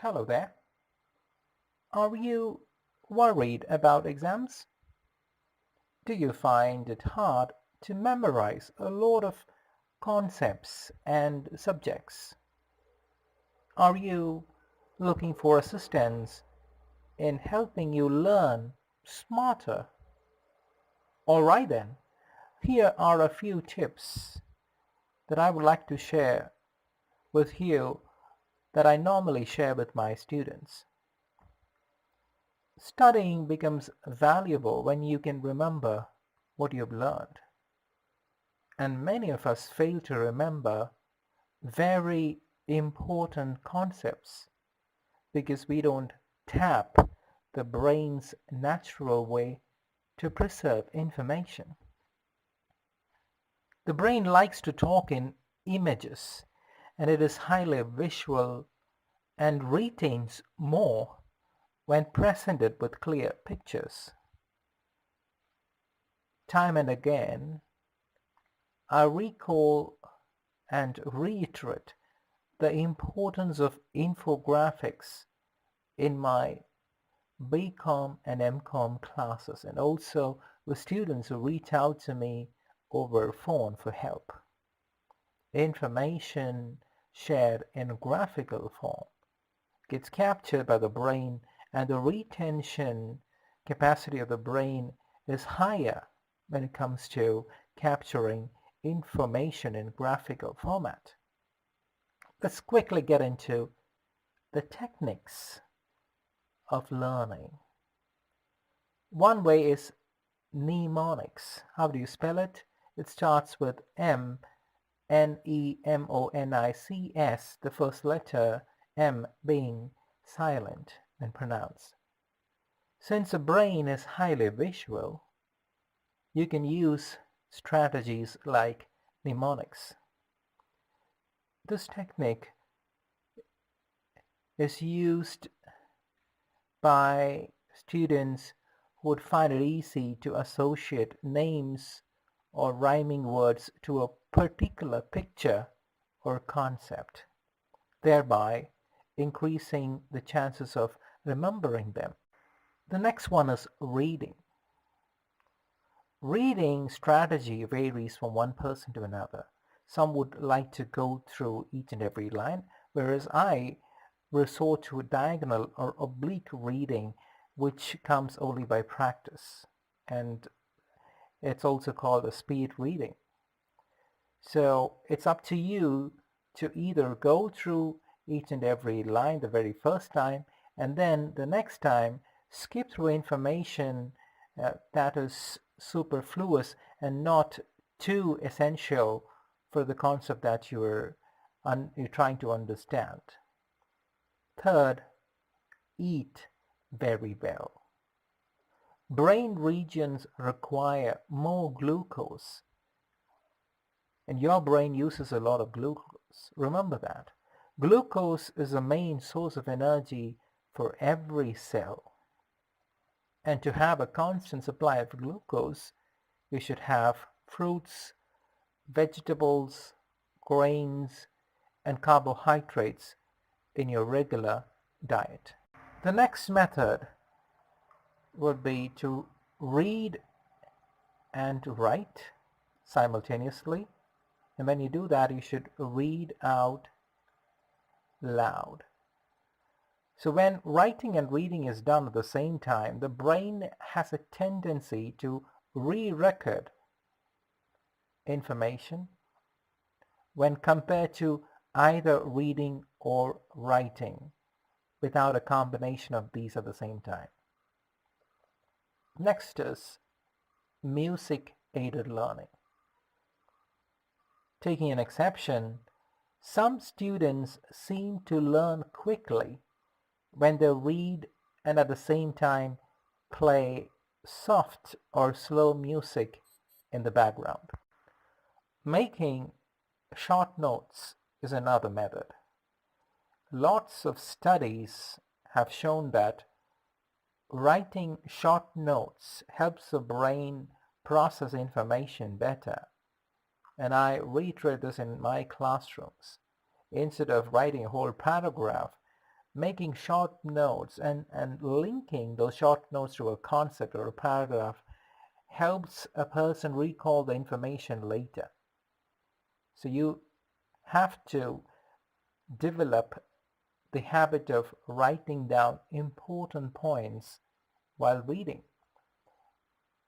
Hello there. Are you worried about exams? Do you find it hard to memorize a lot of concepts and subjects? Are you looking for assistance in helping you learn smarter? All right then, here are a few tips that I would like to share with you that I normally share with my students. Studying becomes valuable when you can remember what you've learned. And many of us fail to remember very important concepts because we don't tap the brain's natural way to preserve information. The brain likes to talk in images, and it is highly visual and retains more when presented with clear pictures. Time and again, I recall and reiterate the importance of infographics in my BCom and MCom classes, and also with students who reach out to me over phone for help. Information shared in graphical form gets captured by the brain, and the retention capacity of the brain is higher when it comes to capturing information in graphical format. Let's quickly get into the techniques of learning. One way is mnemonics. How do you spell it? It starts with M, Nemonics, the first letter M being silent when pronounced. Since the brain is highly visual, you can use strategies like mnemonics. This technique is used by students who would find it easy to associate names or rhyming words to a particular picture or concept, thereby increasing the chances of remembering them. The next one is reading. Reading strategy varies from one person to another. Some would like to go through each and every line, whereas I resort to diagonal or oblique reading, which comes only by practice. And it's also called a speed reading. So it's up to you to either go through each and every line the very first time, and then the next time skip through information that is superfluous and not too essential for the concept that you're trying to understand. Third, eat very well. Brain regions require more glucose, and your brain uses a lot of glucose. Remember that. Glucose is the main source of energy for every cell. And to have a constant supply of glucose, you should have fruits, vegetables, grains, and carbohydrates in your regular diet. The next method would be to read and write simultaneously. And when you do that, you should read out loud. So when writing and reading is done at the same time, the brain has a tendency to re-record information when compared to either reading or writing without a combination of these at the same time. Next is music-aided learning. Taking an exception, some students seem to learn quickly when they read and at the same time play soft or slow music in the background. Making short notes is another method. Lots of studies have shown that writing short notes helps the brain process information better. And I reiterate this in my classrooms. Instead of writing a whole paragraph, Making short notes and linking those short notes to a concept or a paragraph helps a person recall the information later. So you have to develop the habit of writing down important points while reading.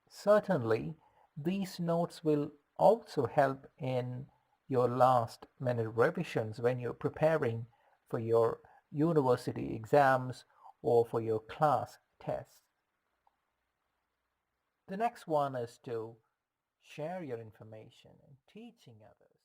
Certainly, these notes will also help in your last minute revisions when you're preparing for your university exams or for your class tests. The next one is to share your information and teaching others.